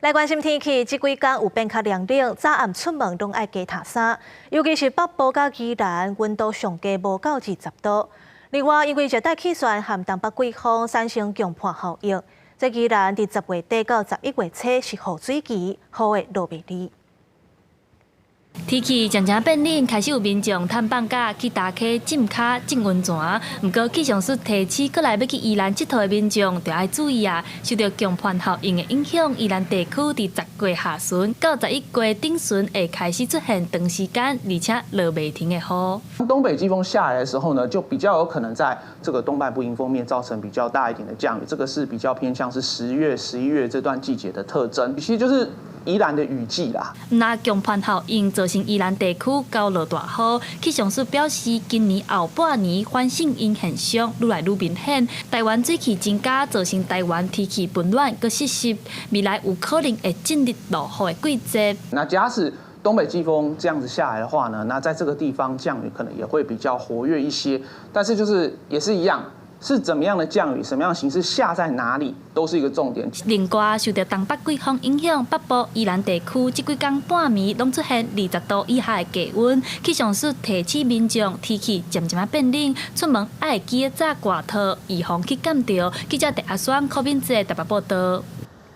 来关心天气，这几天有变较凉冷，早暗出门拢爱加套衫，尤其是北部甲宜兰，温度上低无到20度。另外，因为热带气旋和东北季风产生强迫效应，这宜兰伫10月底到11月初是雨水期，雨会落袂离。 天气渐渐变冷，开始有民众探放假去打溪、浸脚、浸温泉。不过气象署提醒，过来要去宜兰佚佗的民众，就要注意啊！受到强盘效应的影响，宜兰地区伫10月下旬到11月顶旬会开始出现长时间而且落袂停的雨。东北季风下来的时候呢，就比较有可能在这个东半部迎风面造成比较大一点的降雨，这个是比较偏向是10月、11月这段季节的特征，其实就是 宜兰的雨季啦，那强盘效应造成宜兰地区高落大雨，气象署表示，今年后半年反性阴现象愈来愈明显，台湾水汽增加，造成台湾天气温暖佮湿湿，未来有可能会进入落雨的季节。那假使 东北季风这样子下来的话呢，那在这个地方降雨可能也会比较活跃一些，但是就是也是一样。 是怎么样的降雨，什么样的形式下在哪里，都是一个重点。另外，受到东北季风影响，北部宜兰地区这几天半暝拢出现20度以下的低温。气象署提醒民众，天气渐渐变冷，出门爱记得早挂套，预防去感冒。记者陈阿双、柯敏哲台北报道。